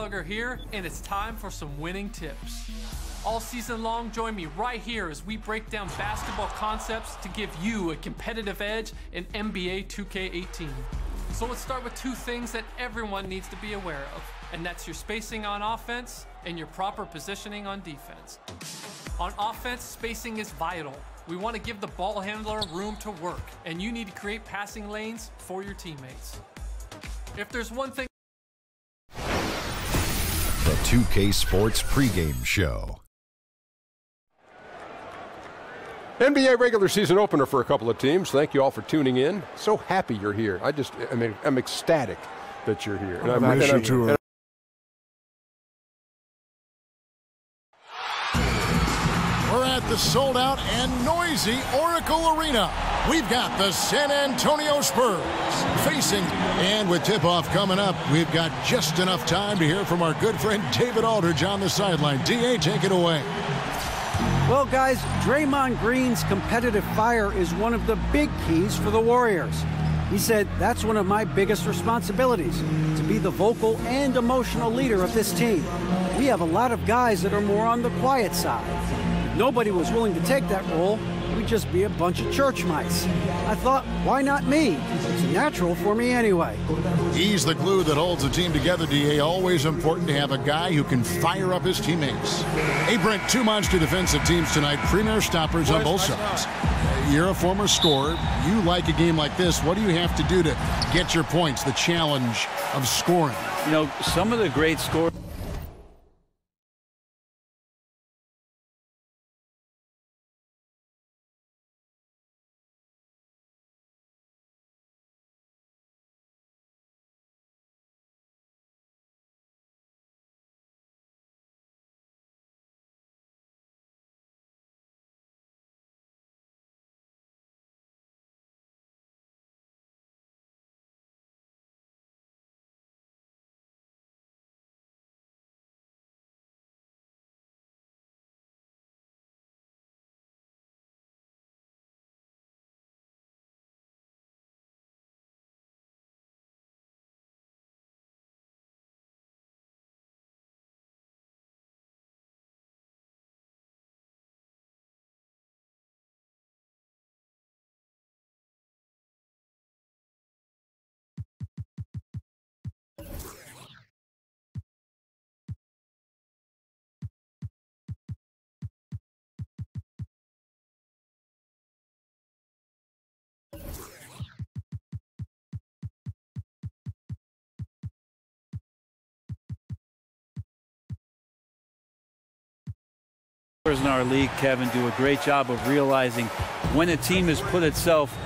Slugger here, and it's time for some winning tips. All season long, join me right here as we break down basketball concepts to give you a competitive edge in NBA 2K18. So let's start with two things that everyone needs to be aware of, and that's your spacing on offense and your proper positioning on defense. On offense, spacing is vital. We want to give the ball handler room to work, and you need to create passing lanes for your teammates. If there's one thing... The 2K Sports pregame show. NBA regular season opener for a couple of teams. Thank you all for tuning in. So happy you're here. I'm ecstatic that you're here. I miss you too. We're at the sold-out and noisy Oracle Arena. We've got the San Antonio Spurs facing, and with tip-off coming up, we've got just enough time to hear from our good friend David Aldridge on the sideline. D.A., take it away. Well, guys, Draymond Green's competitive fire is one of the big keys for the Warriors. He said, that's one of my biggest responsibilities, to be the vocal and emotional leader of this team. We have a lot of guys that are more on the quiet side. If nobody was willing to take that role, we'd just be a bunch of church mice. I thought, why not me? It's natural for me anyway. He's the glue that holds the team together, D.A. Always important to have a guy who can fire up his teammates. Hey, Brent, two monster defensive teams tonight, premier stoppers on both sides. You're a former scorer. You like a game like this. What do you have to do to get your points, the challenge of scoring? You know, some of the great scorers. In our league, Kevin, do a great job of realizing when a team has put itself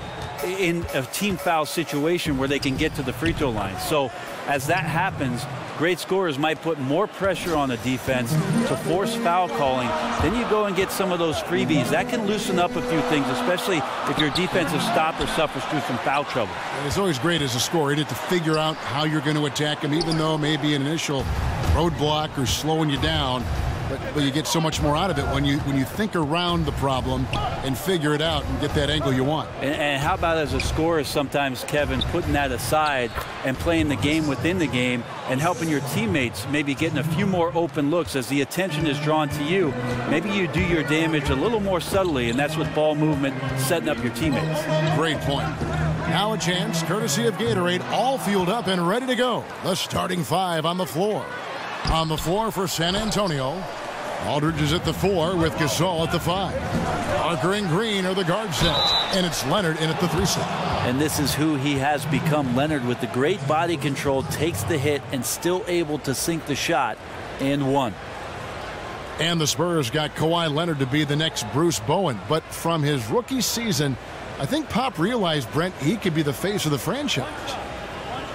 in a team foul situation where they can get to the free throw line. So as that happens, great scorers might put more pressure on the defense to force foul calling. Then you go and get some of those freebies. That can loosen up a few things, especially if your defensive stopper suffers through some foul trouble. And it's always great as a scorer to figure out how you're going to attack them, even though maybe an initial roadblock or slowing you down. But you get so much more out of it when you think around the problem and figure it out and get that angle you want. And how about as a scorer sometimes, Kevin, putting that aside and playing the game within the game and helping your teammates, maybe getting a few more open looks as the attention is drawn to you. Maybe you do your damage a little more subtly, and that's with ball movement, setting up your teammates. Great point. Now a chance, courtesy of Gatorade, all fueled up and ready to go. The starting five on the floor. On the floor for San Antonio, Aldridge is at the 4 with Gasol at the 5. Parker and Green are the guard set, and it's Leonard in at the 3 slot. And this is who he has become. Leonard, with the great body control, takes the hit and still able to sink the shot, and one. And the Spurs got Kawhi Leonard to be the next Bruce Bowen, but from his rookie season, I think Pop realized, Brent, he could be the face of the franchise.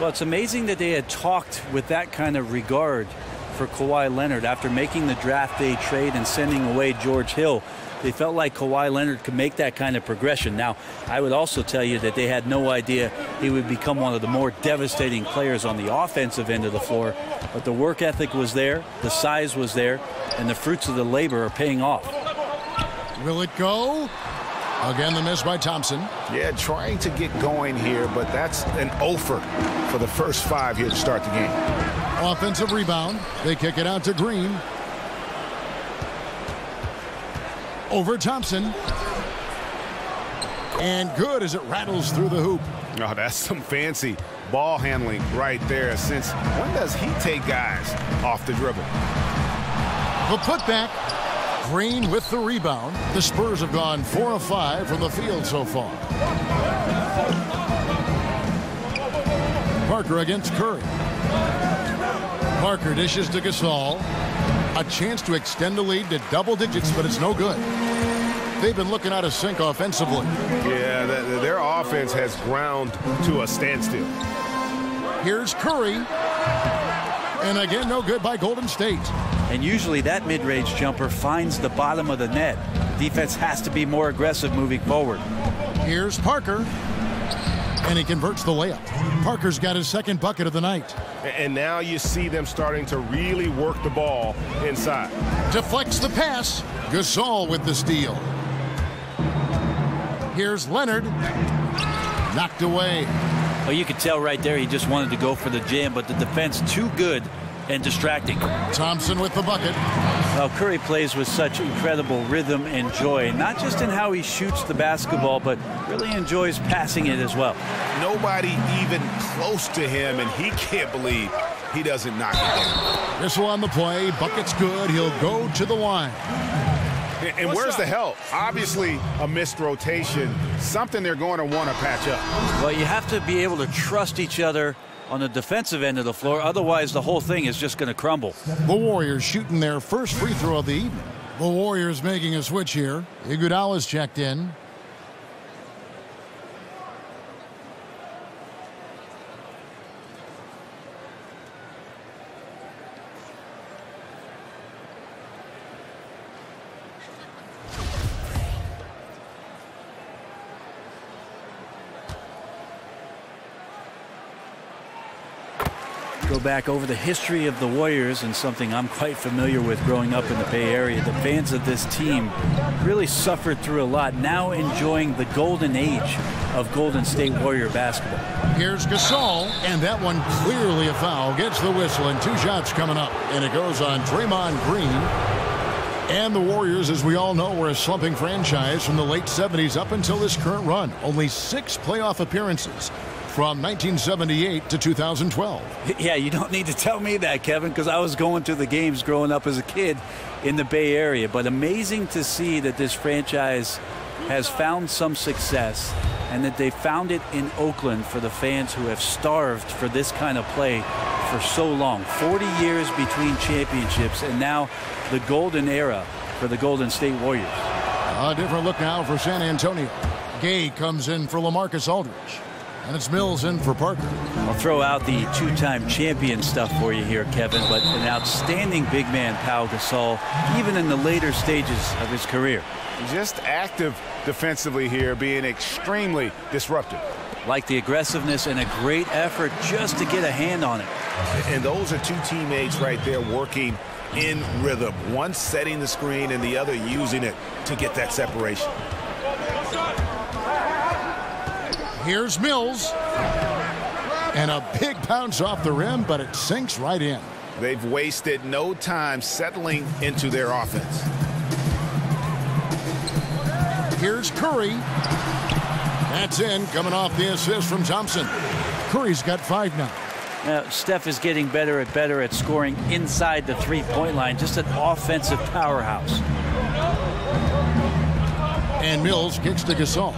Well, it's amazing that they had talked with that kind of regard for Kawhi Leonard after making the draft day trade and sending away George Hill. They felt like Kawhi Leonard could make that kind of progression. Now, I would also tell you that they had no idea he would become one of the more devastating players on the offensive end of the floor. But the work ethic was there, the size was there, and the fruits of the labor are paying off. Will it go? Again, the miss by Thompson. Yeah, trying to get going here, but that's an offer for the first 5 here to start the game. Offensive rebound. They kick it out to Green. Over Thompson. And good as it rattles through the hoop. Oh, that's some fancy ball handling right there. Since when does he take guys off the dribble? The putback. Green with the rebound. The Spurs have gone 4 of 5 from the field so far. Parker against Curry. Parker dishes to Gasol. A chance to extend the lead to double digits, but it's no good. They've been looking out of sync offensively. Yeah, their offense has ground to a standstill. Here's Curry. And again, no good by Golden State. And usually that mid-range jumper finds the bottom of the net. The defense has to be more aggressive moving forward. Here's Parker. And he converts the layup. Parker's got his second bucket of the night. And now you see them starting to really work the ball inside. Deflects the pass. Gasol with the steal. Here's Leonard. Knocked away. Well, you could tell right there he just wanted to go for the jam, but the defense too good and distracting. Thompson with the bucket. Well, Curry plays with such incredible rhythm and joy, not just in how he shoots the basketball, but really enjoys passing it as well. Nobody even close to him, and he can't believe he doesn't knock it down. Whistle on the play. Bucket's good. He'll go to the line. And where's the help? Obviously a missed rotation, something they're going to want to patch up. Well, you have to be able to trust each other on the defensive end of the floor. Otherwise, the whole thing is just going to crumble. The Warriors shooting their first free throw of the evening. The Warriors making a switch here. Iguodala's checked in. Go back over the history of the Warriors, and something I'm quite familiar with growing up in the Bay Area. The fans of this team really suffered through a lot, now enjoying the golden age of Golden State Warrior basketball. Here's Gasol, and that one clearly a foul. Gets the whistle, and 2 shots coming up, and it goes on Draymond Green. And the Warriors, as we all know, were a slumping franchise from the late 70s up until this current run. Only 6 playoff appearances from 1978 to 2012. Yeah, you don't need to tell me that, Kevin, because I was going to the games growing up as a kid in the Bay Area. But amazing to see that this franchise has found some success, and that they found it in Oakland for the fans who have starved for this kind of play for so long. 40 years between championships, and now the golden era for the Golden State Warriors. A different look now for San Antonio. Gay comes in for LaMarcus Aldridge. And it's Mills in for Parker. I'll throw out the 2-time champion stuff for you here, Kevin, but an outstanding big man, Pau Gasol, even in the later stages of his career. Just active defensively here, being extremely disruptive. Like the aggressiveness and a great effort just to get a hand on it. And those are 2 teammates right there working in rhythm. One setting the screen and the other using it to get that separation. Here's Mills. And a big bounce off the rim, but it sinks right in. They've wasted no time settling into their offense. Here's Curry. That's in, coming off the assist from Thompson. Curry's got 5 now. Now, Steph is getting better at scoring inside the three-point line. Just an offensive powerhouse. And Mills kicks to Gasol.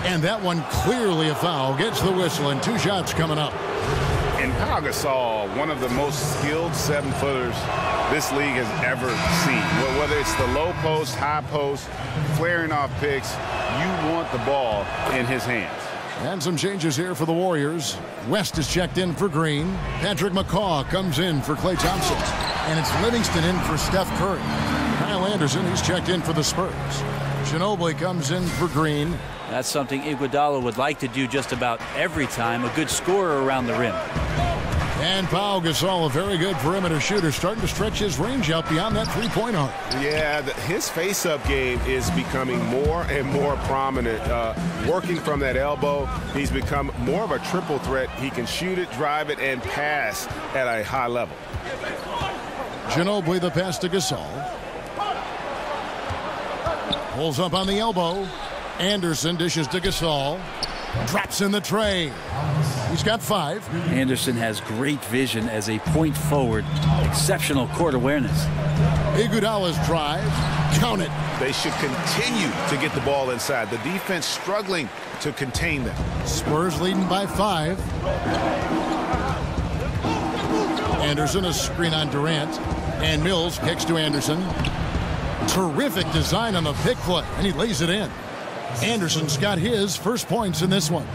And that one clearly a foul. Gets the whistle, and 2 shots coming up. And Pau Gasol, one of the most skilled 7-footers this league has ever seen. Whether it's the low post, high post, flaring off picks, you want the ball in his hands. And some changes here for the Warriors. West is checked in for Green. Patrick McCaw comes in for Klay Thompson. And it's Livingston in for Steph Curry. Kyle Anderson, he's checked in for the Spurs. GINOBILI comes in for Green. That's something Iguodala would like to do just about every time. A good scorer around the rim. And Pau Gasol, a very good perimeter shooter, starting to stretch his range out beyond that three-point arc. Yeah, his face-up game is becoming more and more prominent. Working from that elbow, he's become more of a triple threat. He can shoot it, drive it, and pass at a high level. Ginobili, the pass to Gasol. Pulls up on the elbow. Anderson dishes to Gasol. Drops in the tray. He's got 5. Anderson has great vision as a point forward. Exceptional court awareness. Iguodala's drive. Count it. They should continue to get the ball inside. The defense struggling to contain them. Spurs leading by 5. Anderson, a screen on Durant. And Mills kicks to Anderson. Terrific design on the pick play, and he lays it in. Anderson's got his first points in this one.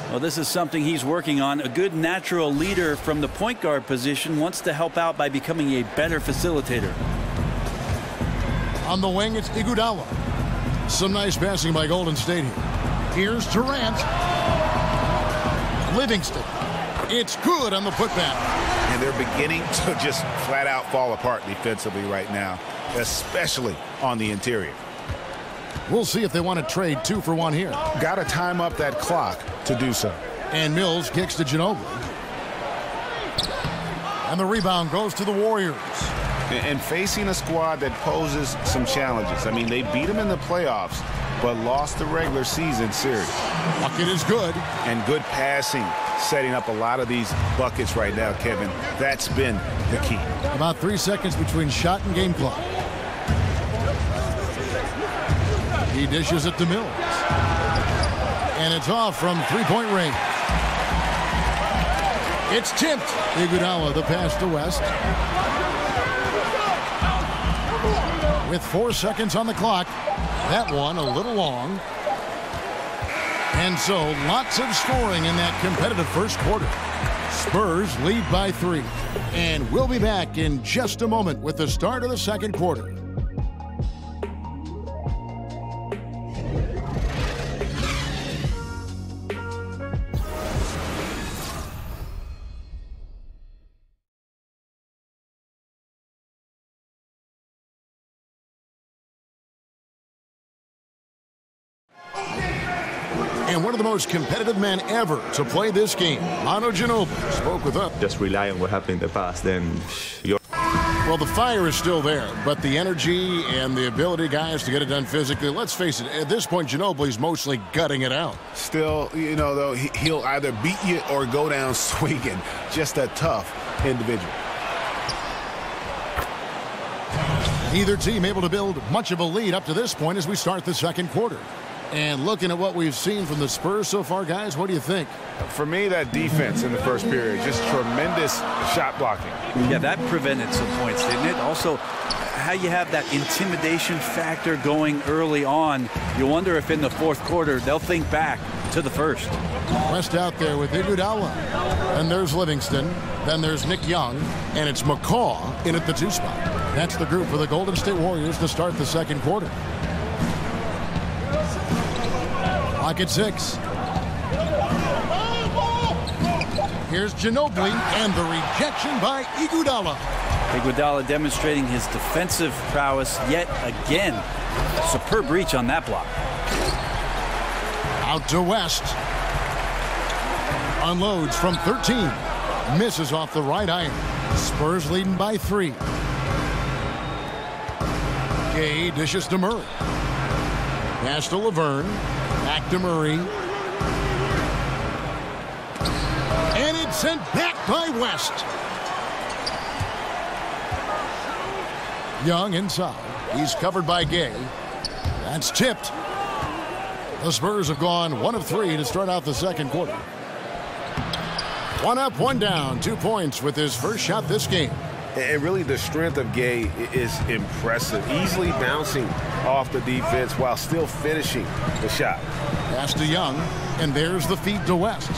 Well, this is something he's working on. A good natural leader from the point guard position wants to help out by becoming a better facilitator. On the wing, it's Iguodala. Some nice passing by Golden State here. Here's Durant. Livingston. It's good on the putback. And they're beginning to just flat out fall apart defensively right now, especially on the interior. We'll see if they want to trade 2 for 1 here. Got to time up that clock to do so. And Mills kicks to Ginobili. And the rebound goes to the Warriors. And facing a squad that poses some challenges. I mean, they beat them in the playoffs, but lost the regular season series. Bucket is good. And good passing, setting up a lot of these buckets right now, Kevin. That's been the key. About 3 seconds between shot and game clock. He dishes it to Mills. And it's off from three-point range. It's tipped. Iguodala, the pass to West. With 4 seconds on the clock. That one a little long. And so lots of scoring in that competitive first quarter. Spurs lead by 3. And we'll be back in just a moment with the start of the second quarter. And one of the most competitive men ever to play this game, Manu Ginobili, spoke with us. Just rely on what happened in the past, then you're... Well, the fire is still there, but the energy and the ability, guys, to get it done physically, let's face it, at this point, Ginobili's mostly gutting it out. Still, you know, though, he'll either beat you or go down swinging. Just a tough individual. Neither team able to build much of a lead up to this point as we start the second quarter. And looking at what we've seen from the Spurs so far, guys, what do you think? For me, that defense in the first period, just tremendous shot blocking. Yeah, that prevented some points, didn't it? Also, how you have that intimidation factor going early on, you wonder if in the fourth quarter they'll think back to the first. West out there with Iguodala. And there's Livingston. Then there's Nick Young. And it's McCaw in at the 2 spot. That's the group for the Golden State Warriors to start the second quarter. Clock at 6. Here's Ginobili and the rejection by Iguodala. Iguodala demonstrating his defensive prowess yet again. Superb reach on that block. Out to West. Unloads from 13. Misses off the right iron. Spurs leading by 3. Gay dishes to Murray. Pass to Laverne. Back to Murray. And it's sent back by West. Young inside. He's covered by Gay. That's tipped. The Spurs have gone 1 of 3 to start out the second quarter. 1 up, 1 down. 2 points with his first shot this game. And really the strength of Gay is impressive. Easily bouncing off the defense while still finishing the shot. Pass to Young, and there's the feed to West.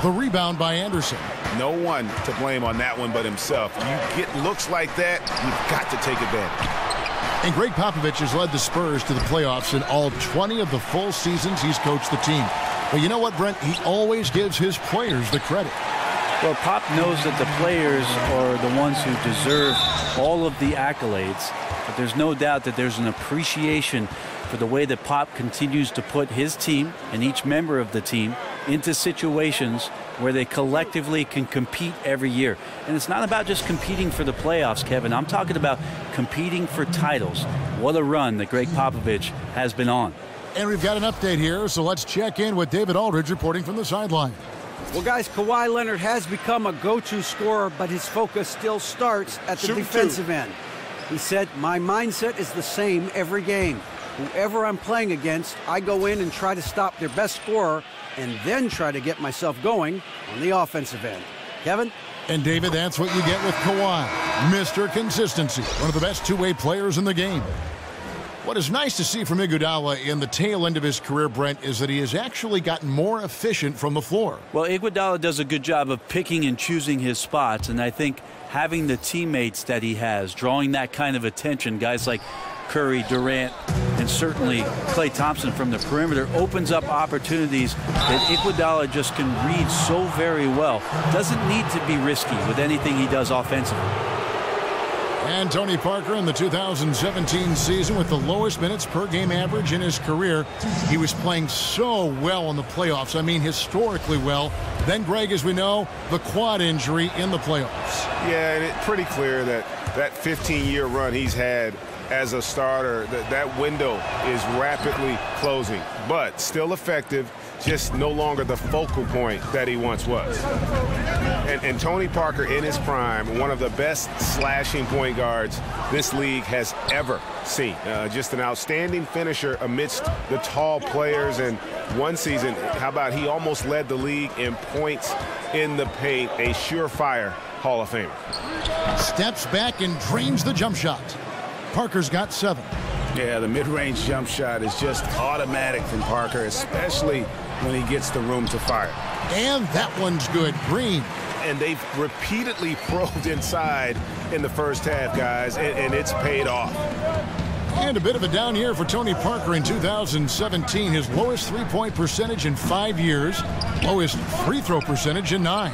The rebound by Anderson. No one to blame on that one but himself. You get looks like that, you've got to take advantage. And Greg Popovich has led the Spurs to the playoffs in all 20 of the full seasons he's coached the team. But you know what, Brent? He always gives his players the credit. Well, Pop knows that the players are the ones who deserve all of the accolades. But there's no doubt that there's an appreciation for the way that Pop continues to put his team and each member of the team into situations where they collectively can compete every year. And it's not about just competing for the playoffs, Kevin. I'm talking about competing for titles. What a run that Greg Popovich has been on. And we've got an update here, so let's check in with David Aldridge reporting from the sideline. Well, guys, Kawhi Leonard has become a go-to scorer, but his focus still starts at the defensive end. He said, my mindset is the same every game. Whoever I'm playing against, I go in and try to stop their best scorer and then try to get myself going on the offensive end. Kevin? And, David, that's what you get with Kawhi. Mr. Consistency, one of the best two-way players in the game. What is nice to see from Iguodala in the tail end of his career, Brent, is that he has actually gotten more efficient from the floor. Well, Iguodala does a good job of picking and choosing his spots, and I think having the teammates that he has, drawing that kind of attention, guys like Curry, Durant, and certainly Klay Thompson from the perimeter, opens up opportunities that Iguodala just can read so very well. Doesn't need to be risky with anything he does offensively. And Tony Parker in the 2017 season with the lowest minutes per game average in his career. He was playing so well in the playoffs. I mean, historically well. Then, Greg, as we know, the quad injury in the playoffs. Yeah, and it's pretty clear that that 15-year run he's had as a starter, that window is rapidly closing, but still effective, just no longer the focal point that he once was. And Tony Parker in his prime, one of the best slashing point guards this league has ever seen. Just an outstanding finisher amidst the tall players. And one season, how about he almost led the league in points in the paint, a surefire Hall of Famer. Steps back and drains the jump shot. Parker's got 7. Yeah, the mid-range jump shot is just automatic from Parker, especially when he gets the room to fire. And that one's good. Green. And they've repeatedly probed inside in the first half, guys, and it's paid off. And a bit of a down year for Tony Parker in 2017. His lowest three-point percentage in 5 years. Lowest free throw percentage in 9.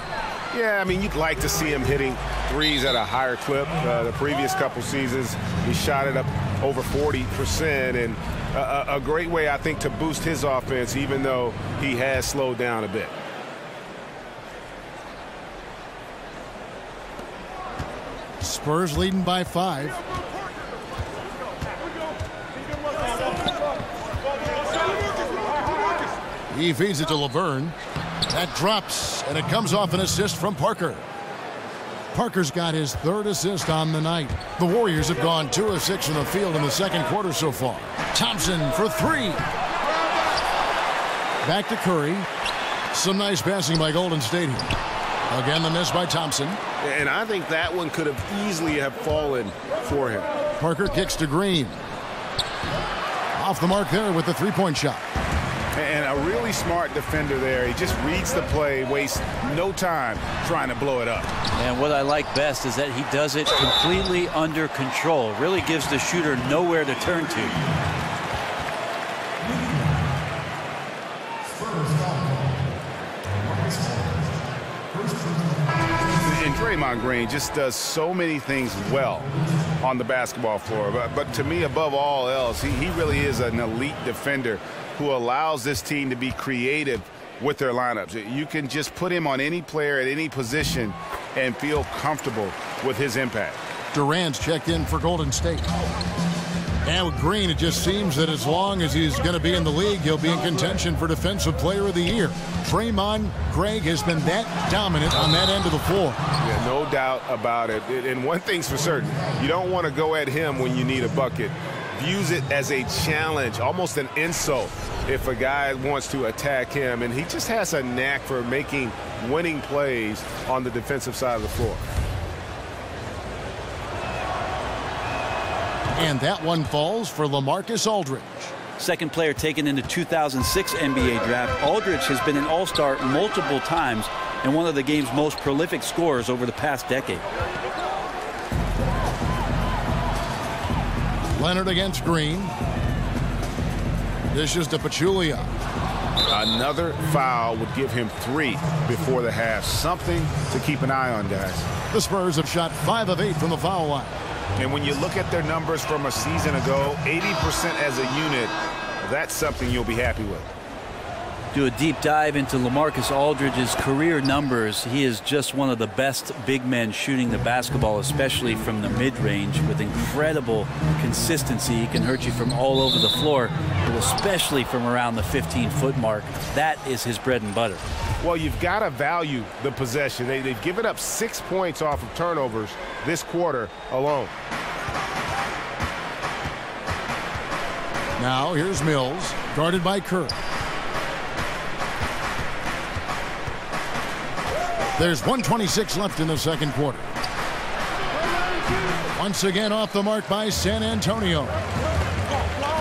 Yeah, I mean, you'd like to see him hitting threes at a higher clip. The previous couple seasons, he shot it up over 40%, and a great way, I think, to boost his offense, even though he has slowed down a bit. Spurs leading by 5. He feeds it to Laverne. That drops, and it comes off an assist from Parker. Parker's got his 3rd assist on the night. The Warriors have gone 2 of 6 in the field in the second quarter so far. Thompson for 3. Back to Curry. Some nice passing by Golden State here. Again, the miss by Thompson. And I think that one could have easily have fallen for him. Parker kicks to Green. Off the mark there with the three-point shot. And a really smart defender there. He just reads the play, wastes no time trying to blow it up. And what I like best is that he does it completely under control. Really gives the shooter nowhere to turn to. And Draymond Green just does so many things well on the basketball floor. But to me, above all else, he really is an elite defender who allows this team to be creative with their lineups. You can just put him on any player at any position and feel comfortable with his impact. Durant's checked in for Golden State. And with Green, it just seems that as long as he's going to be in the league, he'll be in contention for Defensive Player of the Year. Draymond, Greg, has been that dominant on that end of the floor. Yeah, no doubt about it. And one thing's for certain, you don't want to go at him when you need a bucket. Views it as a challenge, almost an insult if a guy wants to attack him. And he just has a knack for making winning plays on the defensive side of the floor. And that one falls for LaMarcus Aldridge. Second player taken in the 2006 NBA draft. Aldridge has been an all-star multiple times and one of the game's most prolific scorers over the past decade. Leonard against Green. This is to Pachulia. Another foul would give him 3 before the half. Something to keep an eye on, guys. The Spurs have shot 5 of 8 from the foul line. And when you look at their numbers from a season ago, 80% as a unit, that's something you'll be happy with. Do a deep dive into LaMarcus Aldridge's career numbers. He is just one of the best big men shooting the basketball, especially from the mid-range, with incredible consistency. He can hurt you from all over the floor, but especially from around the 15-foot mark. That is his bread and butter. Well, you've got to value the possession. They've given up 6 points off of turnovers this quarter alone. Now here's Mills, guarded by Kerr. There's 1:26 left in the second quarter. Once again off the mark by San Antonio.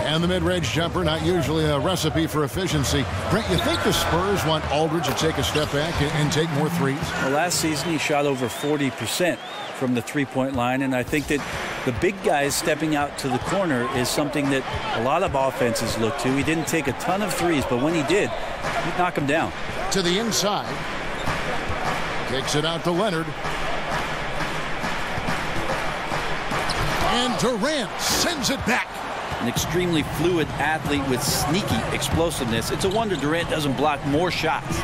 And the mid-range jumper, not usually a recipe for efficiency. Brent, you think the Spurs want Aldridge to take a step back and take more threes? Well, last season he shot over 40% from the three-point line, and I think that the big guys stepping out to the corner is something that a lot of offenses look to. He didn't take a ton of threes, but when he did, he'd knock him down. To the inside. Kicks it out to Leonard. And Durant sends it back. An extremely fluid athlete with sneaky explosiveness. It's a wonder Durant doesn't block more shots.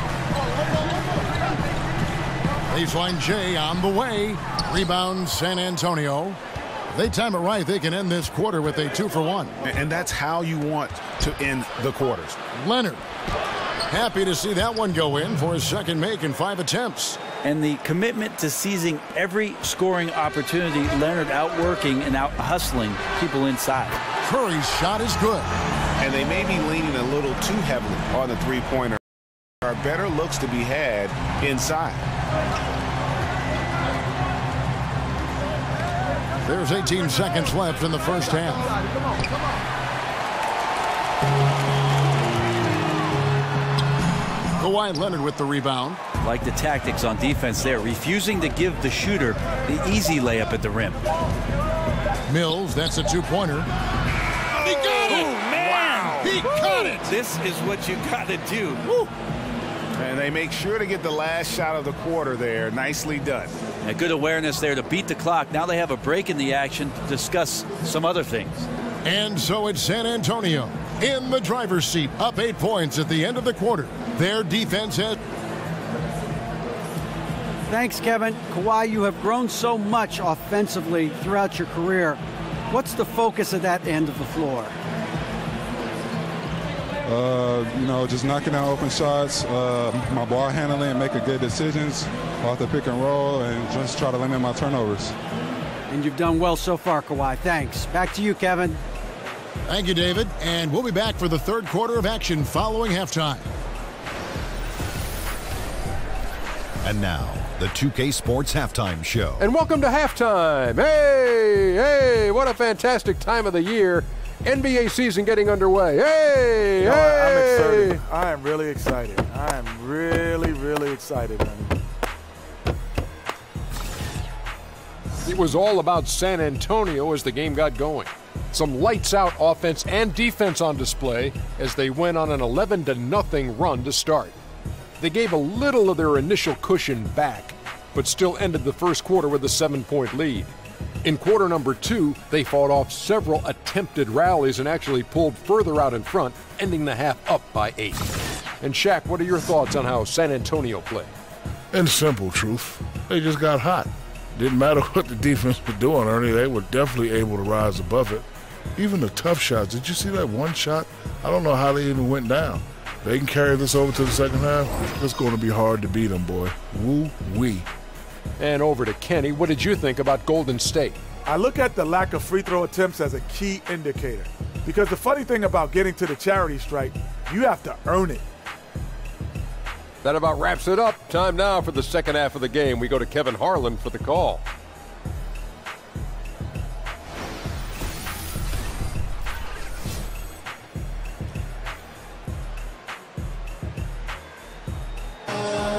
Baseline J on the way. Rebound San Antonio. If they time it right, they can end this quarter with a 2-for-1. And that's how you want to end the quarters. Leonard. Happy to see that one go in for his second make in 5 attempts. And the commitment to seizing every scoring opportunity, Leonard outworking and out-hustling people inside. Curry's shot is good. And they may be leaning a little too heavily on the three-pointer. There are better looks to be had inside. There's 18 seconds left in the first half. Kawhi Leonard with the rebound. Like the tactics on defense there, refusing to give the shooter the easy layup at the rim. Mills, that's a two-pointer. He got it! Oh, man! Wow. He caught it! This is what you got to do. Woo. And they make sure to get the last shot of the quarter there. Nicely done. A good awareness there to beat the clock. Now they have a break in the action to discuss some other things. And so it's San Antonio in the driver's seat, up 8 points at the end of the quarter. Their defense has... Thanks, Kevin. Kawhi, you have grown so much offensively throughout your career. What's the focus of that end of the floor? Just knocking down open shots, my ball handling, making good decisions off the pick and roll, and just try to limit my turnovers. And you've done well so far, Kawhi. Thanks. Back to you, Kevin. Thank you, David. And we'll be back for the third quarter of action following halftime. And now, the 2K Sports Halftime Show. And welcome to halftime. Hey, what a fantastic time of the year. NBA season getting underway. Hey! I'm excited. I am really excited. I am really, really excited, man. It was all about San Antonio as the game got going. Some lights-out offense and defense on display as they went on an 11-0 run to start. They gave a little of their initial cushion back, but still ended the first quarter with a 7-point lead. In quarter number 2, they fought off several attempted rallies and actually pulled further out in front, ending the half up by 8. And Shaq, what are your thoughts on how San Antonio played? In simple truth, they just got hot. Didn't matter what the defense was doing, Ernie, they were definitely able to rise above it. Even the tough shots, did you see that one shot? I don't know how they even went down. They can carry this over to the second half. It's going to be hard to beat them, boy. Woo-wee. And over to Kenny. What did you think about Golden State? I look at the lack of free throw attempts as a key indicator. Because the funny thing about getting to the charity stripe, you have to earn it. That about wraps it up. Time now for the second half of the game. We go to Kevin Harlan for the call.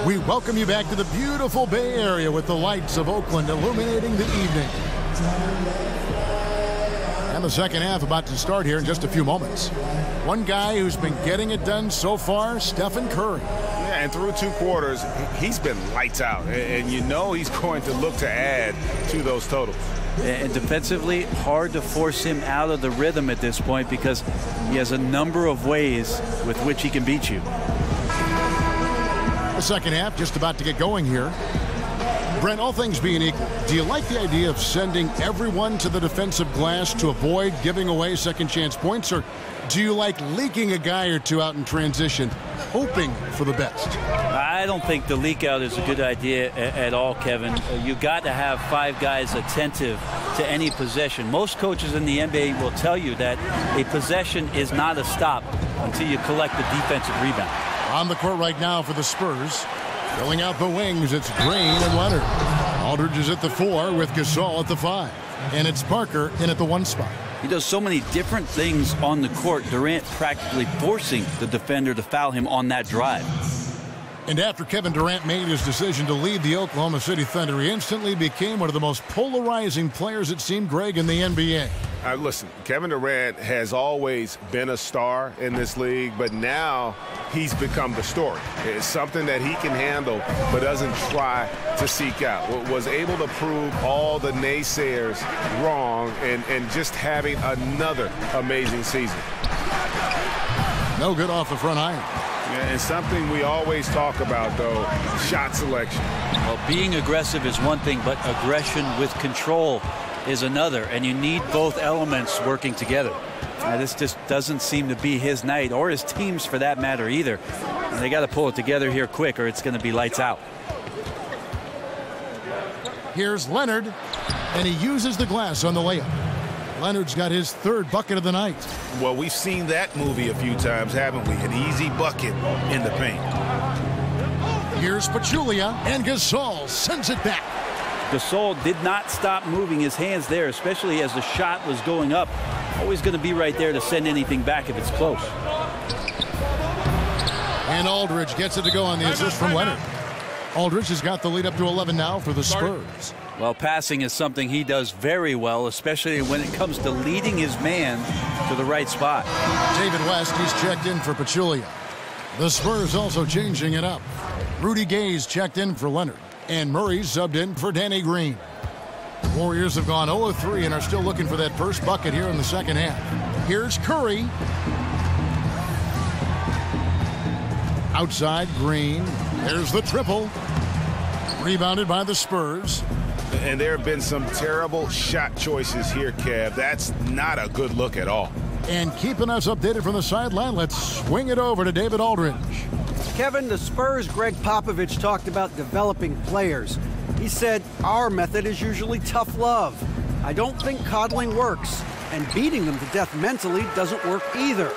We welcome you back to the beautiful Bay Area with the lights of Oakland illuminating the evening. And the second half about to start here in just a few moments. One guy who's been getting it done so far, Stephen Curry. Yeah, and through 2 quarters, he's been lights out. And you know he's going to look to add to those totals. And defensively, hard to force him out of the rhythm at this point because he has a number of ways with which he can beat you. The second half just about to get going here. Brent, all things being equal, do you like the idea of sending everyone to the defensive glass to avoid giving away second chance points, or do you like leaking a guy or two out in transition, hoping for the best? I don't think the leak out is a good idea at all, Kevin. You got to have 5 guys attentive to any possession. Most coaches in the NBA will tell you that a possession is not a stop until you collect the defensive rebound. On the court right now for the Spurs. Filling out the wings, it's Green and Leonard. Aldridge is at the 4 with Gasol at the 5. And it's Parker in at the 1 spot. He does so many different things on the court. Durant practically forcing the defender to foul him on that drive. And after Kevin Durant made his decision to leave the Oklahoma City Thunder, he instantly became one of the most polarizing players, it seemed, Greg, in the NBA. Listen, Kevin Durant has always been a star in this league, but now he's become the story. It's something that he can handle but doesn't try to seek out. Was able to prove all the naysayers wrong and just having another amazing season. No good off the front iron. And something we always talk about, though, shot selection. Well, being aggressive is one thing, but aggression with control is another, and you need both elements working together. This just doesn't seem to be his night, or his team's for that matter either. And they got to pull it together here quick, or it's going to be lights out. Here's Leonard, and he uses the glass on the layup. Leonard's got his 3rd bucket of the night. Well, we've seen that movie a few times, haven't we? An easy bucket in the paint. Here's Pachulia, and Gasol sends it back. Gasol did not stop moving his hands there, especially as the shot was going up. Always going to be right there to send anything back if it's close. And Aldridge gets it to go on the assist from Leonard. Aldridge has got the lead up to 11 now for the Spurs. Well, passing is something he does very well, especially when it comes to leading his man to the right spot. David West, he's checked in for Pachulia. The Spurs also changing it up. Rudy Gay's checked in for Leonard. And Murray's subbed in for Danny Green. Warriors have gone 0-3 and are still looking for that first bucket here in the second half. Here's Curry. Outside, Green. There's the triple. Rebounded by the Spurs. And there have been some terrible shot choices here, Kev. That's not a good look at all. And keeping us updated from the sideline, let's swing it over to David Aldridge. Kevin, the Spurs' Greg Popovich talked about developing players. He said, our method is usually tough love. I don't think coddling works, and beating them to death mentally doesn't work either.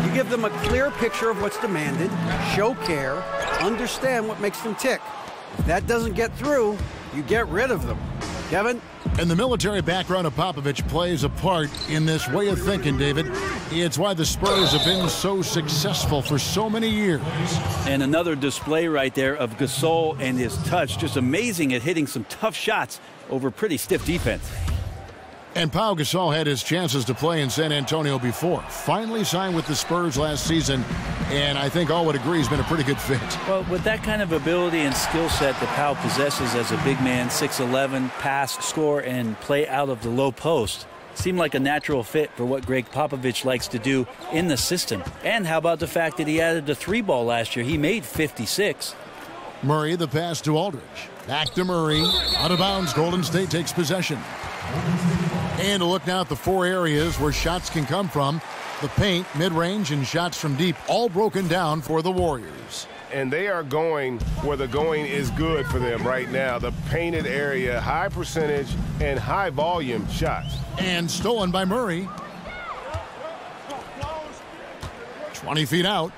You give them a clear picture of what's demanded, show care, understand what makes them tick. If that doesn't get through, you get rid of them. Kevin? And the military background of Popovich plays a part in this way of thinking, David. It's why the Spurs have been so successful for so many years. And another display right there of Gasol and his touch. Just amazing at hitting some tough shots over pretty stiff defense. And Pau Gasol had his chances to play in San Antonio before. Finally signed with the Spurs last season, and I think all would agree he's been a pretty good fit. Well, with that kind of ability and skill set that Pau possesses as a big man, 6'11", pass, score, and play out of the low post, seemed like a natural fit for what Greg Popovich likes to do in the system. And how about the fact that he added the 3-ball last year? He made 56. Murray, the pass to Aldridge. Back to Murray. Out of bounds, Golden State takes possession. And a look now at the 4 areas where shots can come from. The paint, mid-range, and shots from deep, all broken down for the Warriors. And they are going where the going is good for them right now. The painted area, high percentage and high volume shots. And stolen by Murray. 20 feet out.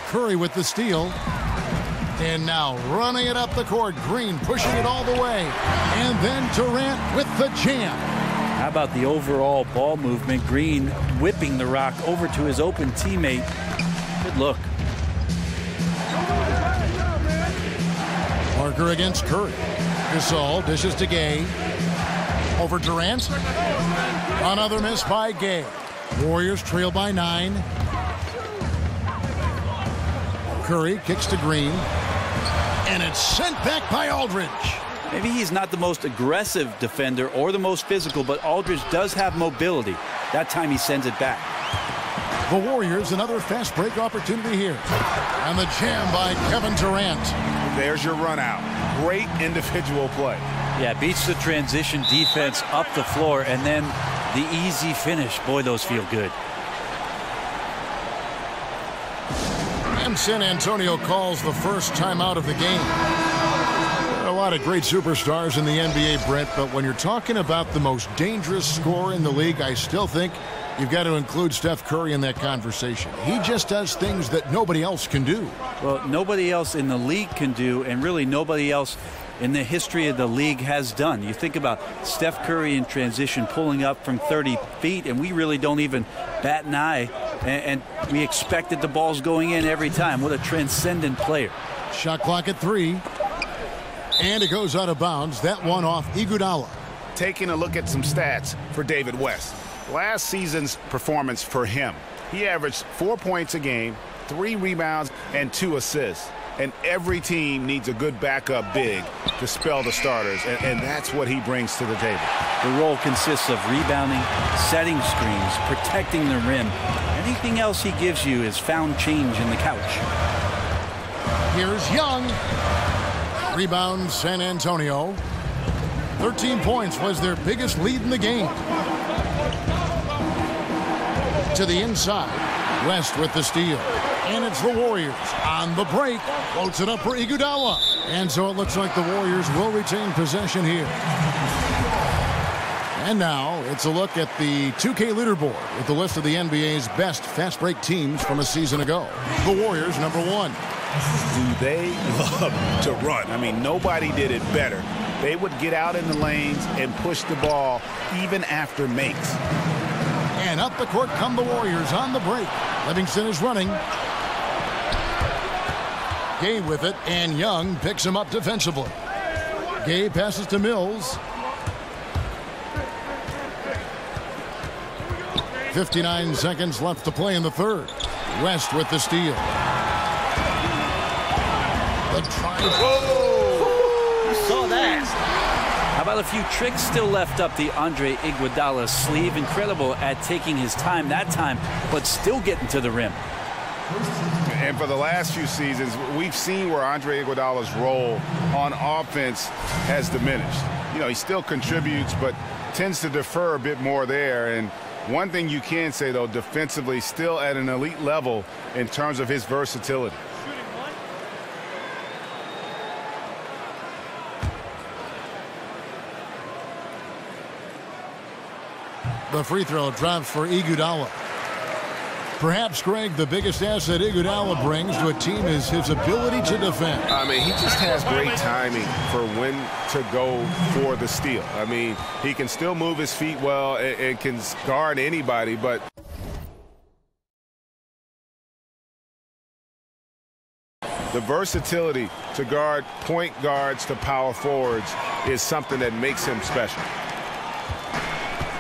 Curry with the steal. And now running it up the court. Green pushing it all the way. And then Durant with the jam. How about the overall ball movement? Green whipping the rock over to his open teammate. Good look. Parker against Curry. Gasol dishes to Gay. Over Durant. Another miss by Gay. Warriors trail by 9. Curry kicks to Green. And it's sent back by Aldridge. Maybe he's not the most aggressive defender or the most physical, but Aldridge does have mobility. That time he sends it back. The Warriors, another fast break opportunity here. And the jam by Kevin Durant. There's your run out. Great individual play. Yeah, beats the transition defense up the floor, and then the easy finish. Boy, those feel good. And San Antonio calls the first timeout of the game. There are a lot of great superstars in the NBA, Brent, but when you're talking about the most dangerous scorer in the league, I still think you've got to include Steph Curry in that conversation. He just does things that nobody else can do. Well, nobody else in the league can do, and really nobody else in the history of the league has done. You think about Steph Curry in transition pulling up from 30 feet, and we really don't even bat an eye, and we expect that the ball's going in every time. What a transcendent player. Shot clock at 3. And it goes out of bounds. That one off Iguodala. Taking a look at some stats for David West. Last season's performance for him, he averaged 4 points a game, 3 rebounds, and 2 assists. And every team needs a good backup big to spell the starters, and that's what he brings to the table. The role consists of rebounding, setting screens, protecting the rim. Anything else he gives you is found change in the couch. Here's Young. Rebound San Antonio. 13 points was their biggest lead in the game. To the inside. West with the steal. And it's the Warriors on the break. Floats it up for Iguodala. And so it looks like the Warriors will retain possession here. And now it's a look at the 2K leaderboard with the list of the NBA's best fast break teams from a season ago. The Warriors, number 1. Do they love to run? I mean, nobody did it better. They would get out in the lanes and push the ball even after makes. And up the court come the Warriors on the break. Livingston is running. Gay with it, and Young picks him up defensively. Gay passes to Mills. 59 seconds left to play in the third. West with the steal. The try. Whoa! You saw that. How about a few tricks still left up the Andre Iguodala sleeve? Incredible at taking his time that time, but still getting to the rim. And for the last few seasons, we've seen where Andre Iguodala's role on offense has diminished. You know, he still contributes, but tends to defer a bit more there. And one thing you can say, though, defensively, still at an elite level in terms of his versatility. The free throw drops for Iguodala. Perhaps, Greg, the biggest asset Iguodala brings to a team is his ability to defend. I mean, he just has great timing for when to go for the steal. I mean, he can still move his feet well and can guard anybody, but the versatility to guard point guards to power forwards is something that makes him special.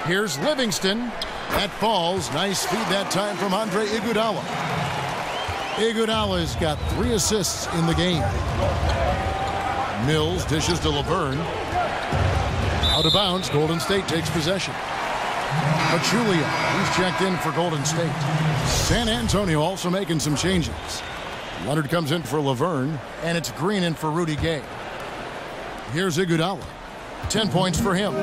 Here's Livingston. That falls. Nice feed that time from Andre Iguodala. Iguodala's got 3 assists in the game. Mills dishes to Laverne. Out of bounds. Golden State takes possession. Pachulia, he's checked in for Golden State. San Antonio also making some changes. Leonard comes in for Laverne, and it's Green in for Rudy Gay. Here's Iguodala. 10 points for him.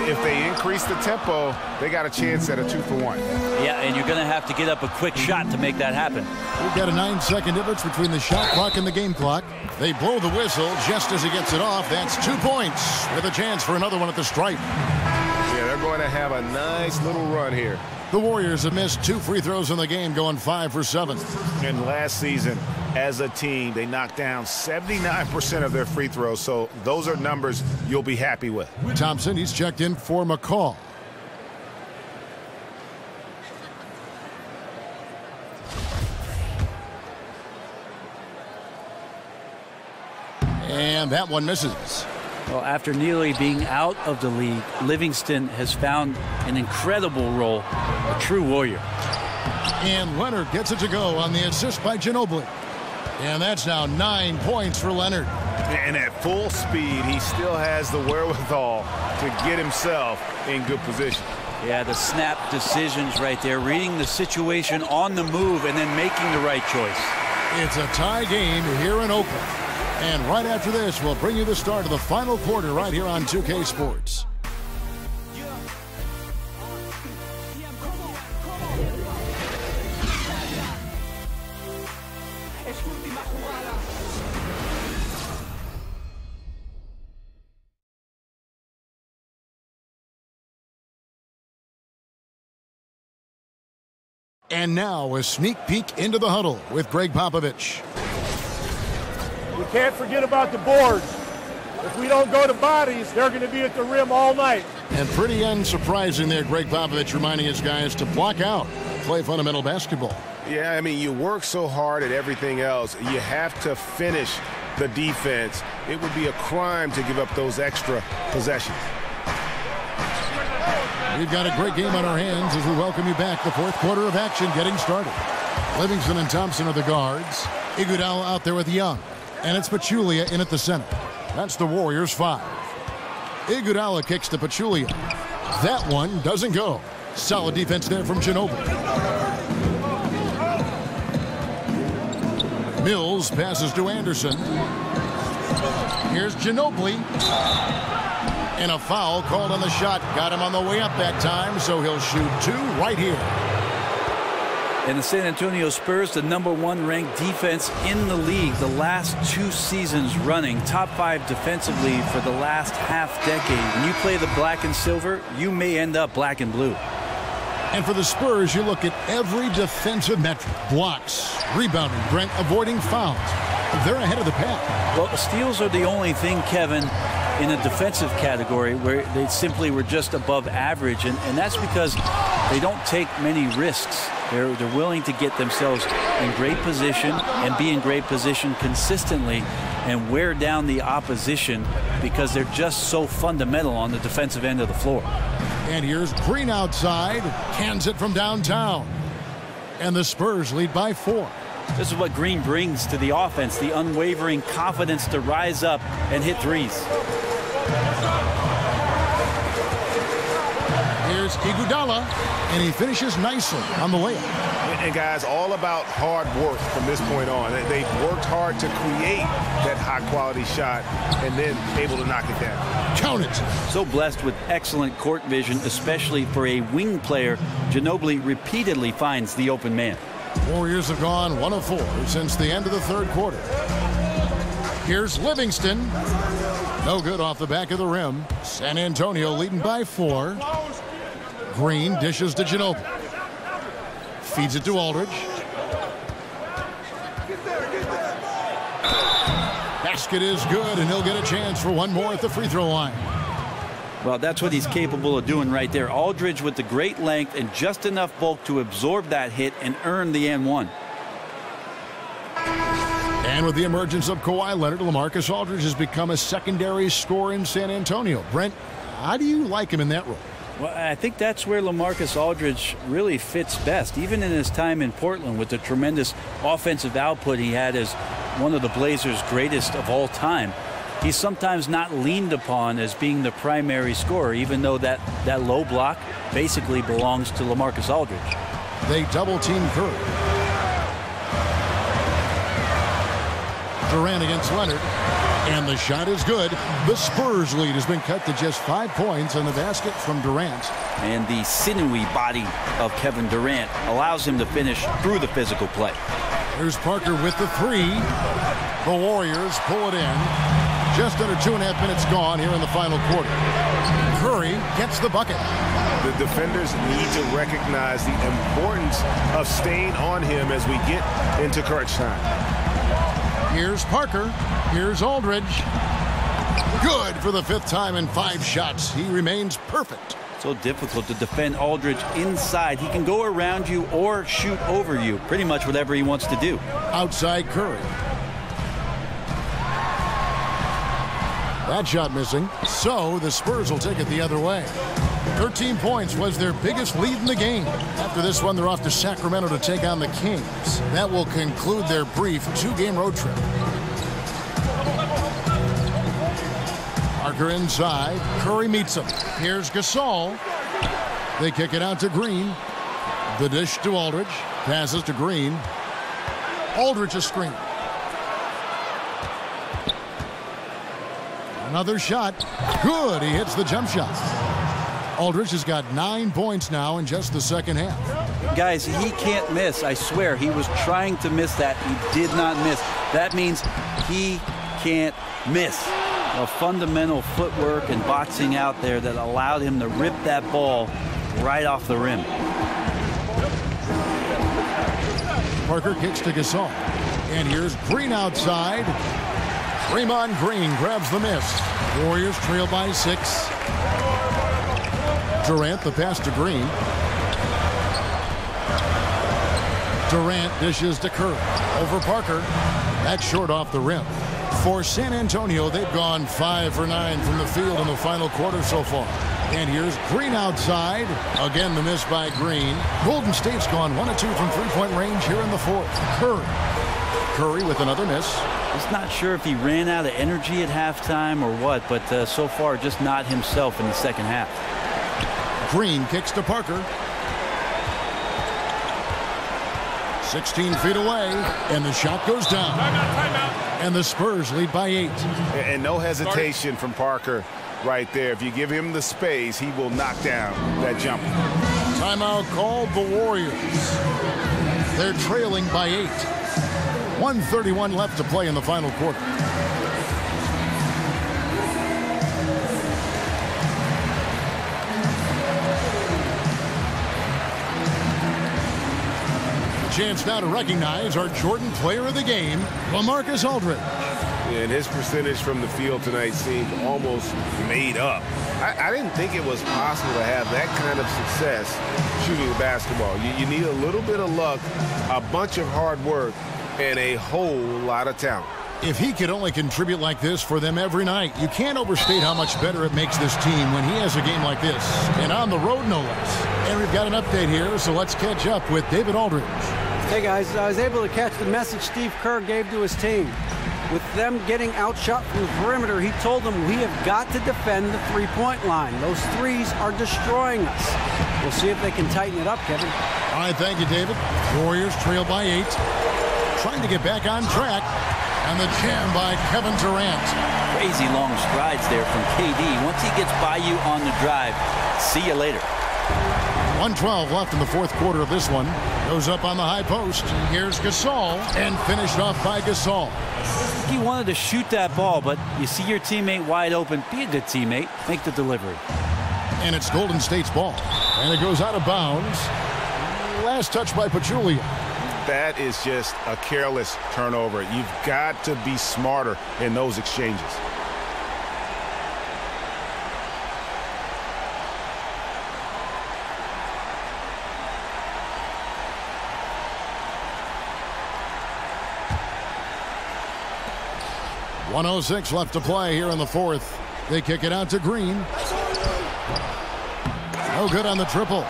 If they increase the tempo, they got a chance at a 2-for-1. Yeah, and you're going to have to get up a quick shot to make that happen. We've got a 9-second difference between the shot clock and the game clock. They blow the whistle just as he gets it off. That's 2 points with a chance for another one at the stripe. Yeah, they're going to have a nice little run here. The Warriors have missed 2 free throws in the game, going 5 for 7. And last season, as a team, they knocked down 79% of their free throws, so those are numbers you'll be happy with. Thompson, he's checked in for McCall. And that one misses. Well, after nearly being out of the league, Livingston has found an incredible role, a true warrior. And Leonard gets it to go on the assist by GINOBILI. And that's now 9 points for Leonard. And at full speed, he still has the wherewithal to get himself in good position. Yeah, the snap decisions right there, reading the situation on the move and then making the right choice. It's a tie game here in Oakland. And right after this, we'll bring you the start of the final quarter right here on 2K Sports. And now a sneak peek into the huddle with Greg Popovich. We can't forget about the boards. If we don't go to bodies, they're going to be at the rim all night. And pretty unsurprising there, Greg Popovich reminding his guys to block out, play fundamental basketball. Yeah, I mean, you work so hard at everything else. You have to finish the defense. It would be a crime to give up those extra possessions. We've got a great game on our hands as we welcome you back. The fourth quarter of action getting started. Livingston and Thompson are the guards. Iguodala out there with Young. And it's Pachulia in at the center. That's the Warriors 5. Iguodala kicks to Pachulia. That one doesn't go. Solid defense there from GINOBILI. Mills passes to Anderson. Here's GINOBILI. And a foul called on the shot. Got him on the way up that time, so he'll shoot 2 right here. And the San Antonio Spurs, the #1 ranked defense in the league the last 2 seasons running, top 5 defensively for the last half-decade. When you play the black and silver, you may end up black and blue. And for the Spurs, you look at every defensive metric. Blocks, rebounding, Brent, avoiding fouls. They're ahead of the pack. Well, the steals are the only thing, Kevin, in a defensive category where they simply were just above average, and that's because they don't take many risks. They're willing to get themselves in great position and be in great position consistently and wear down the opposition because they're just so fundamental on the defensive end of the floor. And here's Green outside, cans it from downtown. And the Spurs lead by 4. This is what Green brings to the offense, the unwavering confidence to rise up and hit threes. Here's Iguodala, and he finishes nicely on the layup. And guys, all about hard work from this point on. They've worked hard to create that high-quality shot and then able to knock it down. Count it. So blessed with excellent court vision, especially for a wing player. GINOBILI repeatedly finds the open man. Warriors have gone 1 of 4 since the end of the third quarter. Here's Livingston. No good off the back of the rim. San Antonio leading by 4. Green dishes to GINOBILI. Feeds it to Aldridge. Basket is good, and he'll get a chance for one more at the free throw line. Well, that's what he's capable of doing right there. Aldridge with the great length and just enough bulk to absorb that hit and earn the N1. And with the emergence of Kawhi Leonard, LaMarcus Aldridge has become a secondary scorer in San Antonio. Brent, how do you like him in that role? Well, I think that's where LaMarcus Aldridge really fits best, even in his time in Portland with the tremendous offensive output he had as one of the Blazers' greatest of all time. He's sometimes not leaned upon as being the primary scorer, even though that low block basically belongs to LaMarcus Aldridge. They double-team Curry. Durant against Leonard, and the shot is good. The Spurs lead has been cut to just 5 points on the basket from Durant. And the sinewy body of Kevin Durant allows him to finish through the physical play. Here's Parker with the 3. The Warriors pull it in. Just under 2.5 minutes gone here in the final quarter. Curry gets the bucket. The defenders need to recognize the importance of staying on him as we get into crunch time. Here's Parker. Here's Aldridge. Good for the 5th time in 5 shots. He remains perfect. So difficult to defend Aldridge inside. He can go around you or shoot over you. Pretty much whatever he wants to do. Outside Curry. That shot missing. So the Spurs will take it the other way. 13 points was their biggest lead in the game. After this one, they're off to Sacramento to take on the Kings. That will conclude their brief 2-game road trip. Parker inside. Curry meets him. Here's Gasol. They kick it out to Green. The dish to Aldridge. Passes to Green. Aldridge a screen. Another shot. Good. He hits the jump shot. Aldridge has got 9 points now in just the second half. Guys, he can't miss. I swear, he was trying to miss that. He did not miss. That means he can't miss. A fundamental footwork and boxing out there that allowed him to rip that ball right off the rim. Parker kicks to Gasol. And here's Green outside. Draymond Green grabs the miss. Warriors trail by 6. Durant the pass to Green. Durant dishes to Curry. Over Parker. That's short off the rim. For San Antonio, they've gone 5 for 9 from the field in the final quarter so far. And here's Green outside. Again, the miss by Green. Golden State's gone 1 of 2 from three-point range here in the fourth. Curry with another miss. Just not sure if he ran out of energy at halftime or what, but so far just not himself in the second half. Green kicks to Parker. 16 feet away, and the shot goes down. Timeout. And the Spurs lead by 8. And no hesitation from Parker right there. If you give him the space, he will knock down that jumper. Timeout called the Warriors. They're trailing by 8. 1:31 left to play in the final quarter. Chance now to recognize our Jordan Player of the Game, LaMarcus Aldridge. And his percentage from the field tonight seemed almost made up. I didn't think it was possible to have that kind of success shooting the basketball. You need a little bit of luck, a bunch of hard work, and a whole lot of talent. If he could only contribute like this for them every night, you can't overstate how much better it makes this team when he has a game like this. And on the road, no less. And we've got an update here, so let's catch up with David Aldridge. Hey, guys, I was able to catch the message Steve Kerr gave to his team. With them getting outshot from the perimeter, he told them we have got to defend the three-point line. Those threes are destroying us. We'll see if they can tighten it up, Kevin. All right, thank you, David. Warriors trail by 8. Trying to get back on track. And the jam by Kevin Durant. Crazy long strides there from KD. Once he gets by you on the drive, see you later. 1:12 left in the fourth quarter of this one. Goes up on the high post. Here's Gasol, and finished off by Gasol. He wanted to shoot that ball, but you see your teammate wide open. Be a good teammate. Make the delivery. And it's Golden State's ball. And it goes out of bounds. Last touch by Pachulia. That is just a careless turnover. You've got to be smarter in those exchanges. .106 left to play here in the fourth. They kick it out to Green. No good on the triple.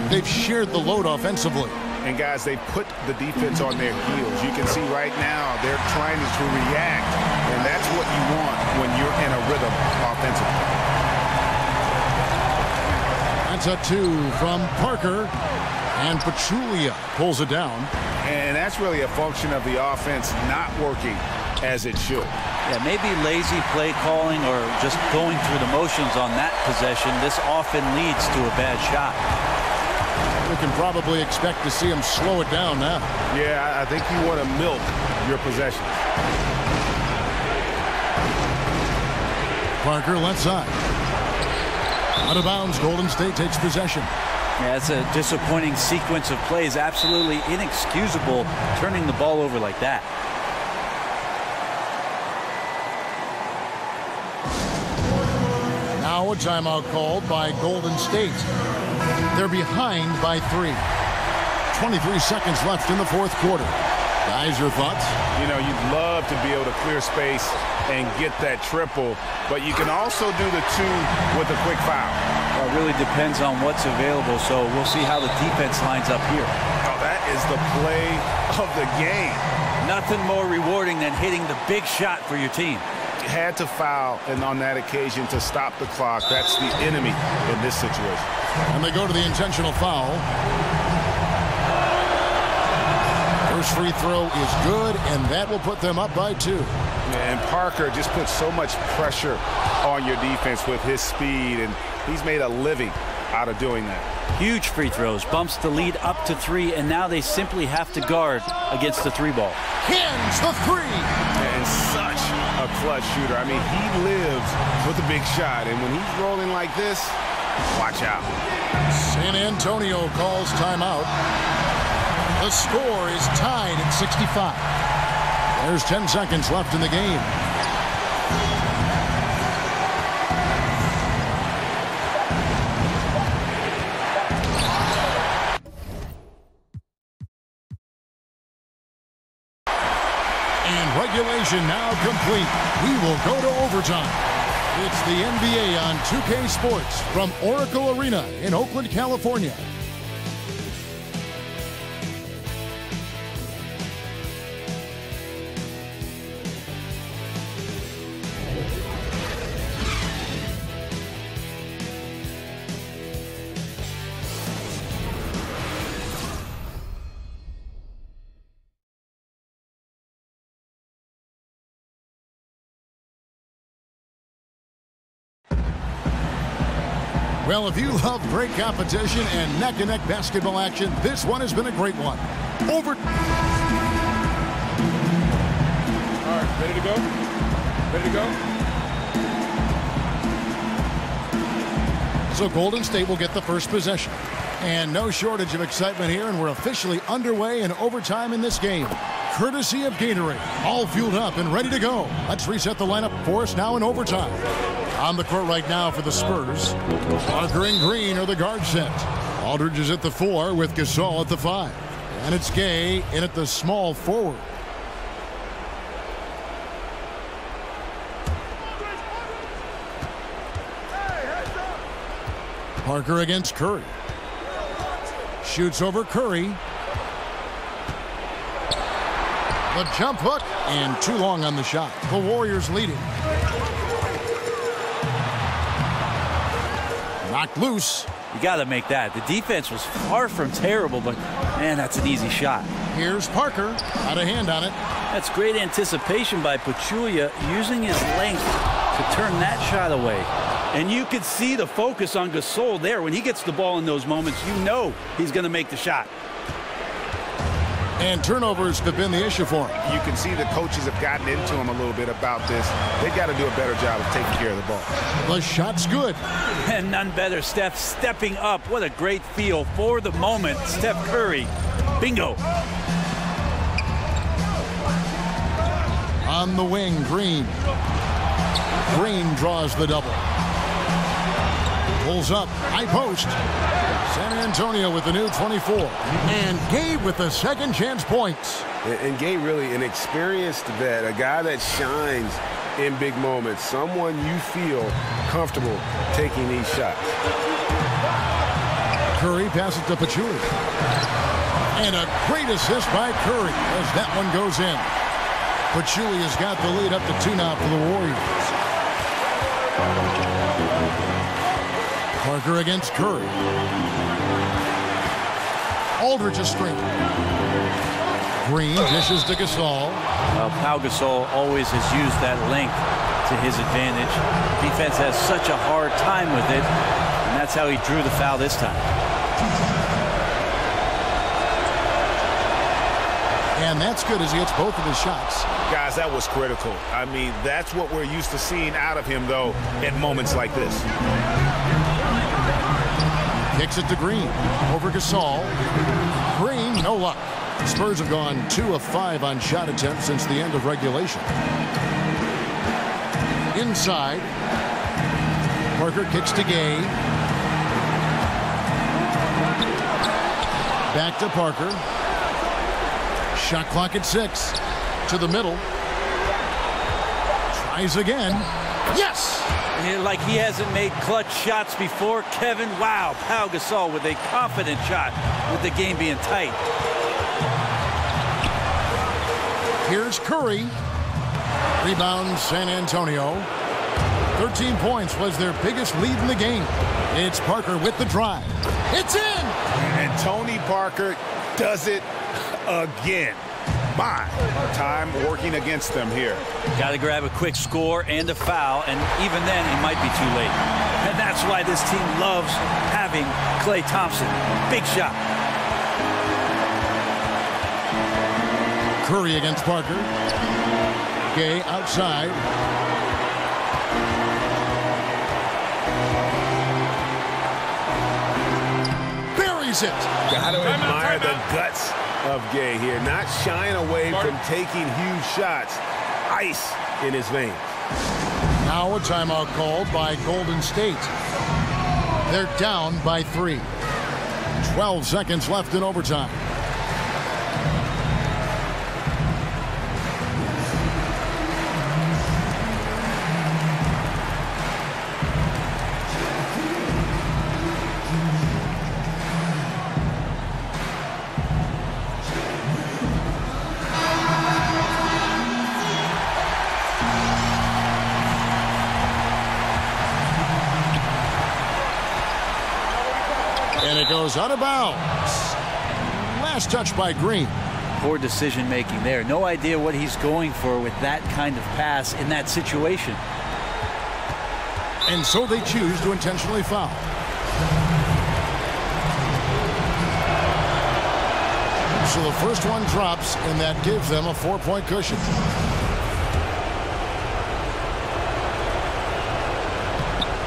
They've shared the load offensively. And guys, they put the defense on their heels. You can see right now they're trying to react, and that's what you want when you're in a rhythm offensively. That's a 2 from Parker, and Pachulia pulls it down. And that's really a function of the offense not working as it should. Yeah, maybe lazy play calling or just going through the motions on that possession. This often leads to a bad shot. We can probably expect to see him slow it down now. Yeah, I think you want to milk your possession. Parker left side. Out of bounds, Golden State takes possession. Yeah, it's a disappointing sequence of plays. Absolutely inexcusable turning the ball over like that. Now a timeout called by Golden State. They're behind by 3. 23 seconds left in the fourth quarter. Guys, your thoughts? You know, you'd love to be able to clear space and get that triple, but you can also do the 2 with a quick foul. Well, it really depends on what's available, so we'll see how the defense lines up here. Oh, that is the play of the game. Nothing more rewarding than hitting the big shot for your team. Had to foul, and on that occasion to stop the clock. That's the enemy in this situation. And they go to the intentional foul. First free throw is good, and that will put them up by 2. And Parker just puts so much pressure on your defense with his speed, and he's made a living out of doing that. Huge free throws, bumps the lead up to 3, and now they simply have to guard against the 3-ball. Hins the 3. And such a clutch shooter. I mean, he lives with a big shot, and when he's rolling like this, watch out. San Antonio calls timeout. The score is tied at 65. There's 10 seconds left in the game. And regulation now complete. We will go to overtime. It's the NBA on 2K Sports from Oracle Arena in Oakland, California. Well, if you love great competition and neck-and-neck basketball action, this one has been a great one. Over. All right, ready to go? Ready to go? So Golden State will get the first possession. And no shortage of excitement here, and we're officially underway in overtime in this game. Courtesy of Gatorade, all fueled up and ready to go. Let's reset the lineup for us now in overtime. On the court right now for the Spurs, Parker and Green are the guard set. Aldridge is at the 4 with Gasol at the 5. And it's Gay in at the small forward. Parker against Curry. Shoots over Curry. The jump hook, and too long on the shot. The Warriors leading. Knocked loose. You got to make that. The defense was far from terrible, but man, that's an easy shot. Here's Parker. Got a hand on it. That's great anticipation by Pachulia, using his length to turn that shot away. And you could see the focus on Gasol there. When he gets the ball in those moments, you know he's going to make the shot. And turnovers have been the issue for him. You can see the coaches have gotten into him a little bit about this. They've got to do a better job of taking care of the ball. The shot's good. And none better. Steph stepping up. What a great feel for the moment. Steph Curry. Bingo. On the wing, Green. Green draws the double. Pulls up, high post. San Antonio with the new 24. And Gay with the second chance points. And Gay really an experienced vet, a guy that shines in big moments, someone you feel comfortable taking these shots. Curry passes to Pachulia. And a great assist by Curry as that one goes in. Pachulia's got the lead up to 2 now for the Warriors. Parker against Curry. Aldridge is straight. Green dishes to Gasol. Well, Pau Gasol always has used that length to his advantage. Defense has such a hard time with it, and that's how he drew the foul this time. And that's good as he hits both of his shots. Guys, that was critical. I mean, that's what we're used to seeing out of him, though, at moments like this. Kicks it to Green. Over Gasol. Green, no luck. Spurs have gone 2 of 5 on shot attempts since the end of regulation. Inside. Parker kicks to Gay. Back to Parker. Shot clock at 6. To the middle. Tries again. Yes! Like he hasn't made clutch shots before, Kevin. Wow, Pau Gasol with a confident shot with the game being tight. Here's Curry. Rebound, San Antonio. 13 points was their biggest lead in the game. It's Parker with the drive. It's in! And Tony Parker does it again. My time working against them here. Got to grab a quick score and a foul, and even then it might be too late. And that's why this team loves having Klay Thompson. Big shot. Curry against Parker. Gay outside. Buries it. Got to admire the guts of Gay here, not shying away from taking huge shots. Ice in his veins. Now a timeout called by Golden State. They're down by 3. 12 seconds left in overtime. And it goes out of bounds. Last touch by Green. Poor decision making there. No idea what he's going for with that kind of pass in that situation. And so they choose to intentionally foul. So the first one drops, and that gives them a 4-point cushion.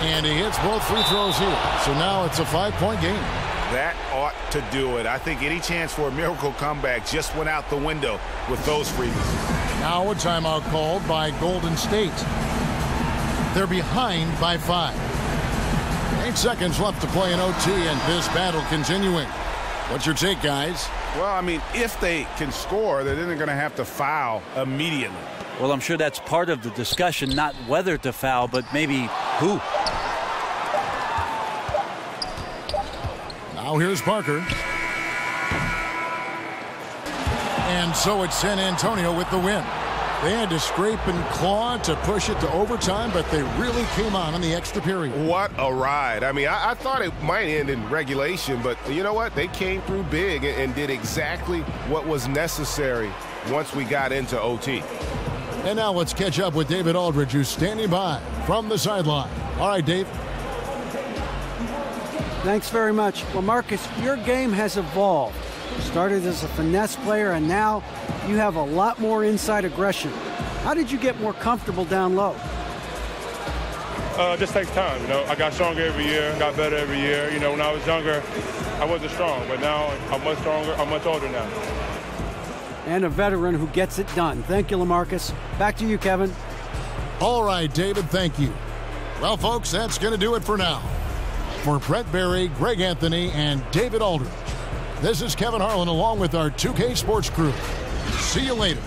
And he hits both free throws here. So now it's a 5-point game. That ought to do it. I think any chance for a miracle comeback just went out the window with those freebies. Now a timeout called by Golden State. They're behind by 5. 8 seconds left to play in OT, and this battle continuing. What's your take, guys? Well, I mean, if they can score, then they're going to have to foul immediately. Well, I'm sure that's part of the discussion, not whether to foul, but maybe who. Now here's Parker. And so it's San Antonio with the win. They had to scrape and claw to push it to overtime, but they really came on in the extra period. What a ride. I mean, I thought it might end in regulation, but you know what? They came through big and did exactly what was necessary once we got into OT. And now let's catch up with David Aldridge, who's standing by from the sideline. All right, Dave. Thanks very much. Well, Marcus, your game has evolved. You started as a finesse player, and now you have a lot more inside aggression. How did you get more comfortable down low? It just takes time, you know. I got stronger every year, got better every year. You know, when I was younger, I wasn't strong, but now I'm much stronger. I'm much older now. And a veteran who gets it done. Thank you, LaMarcus. Back to you, Kevin. All right, David, thank you. Well, folks, that's going to do it for now. For Brett Berry, Greg Anthony, and David Aldridge, this is Kevin Harlan along with our 2K Sports crew. See you later.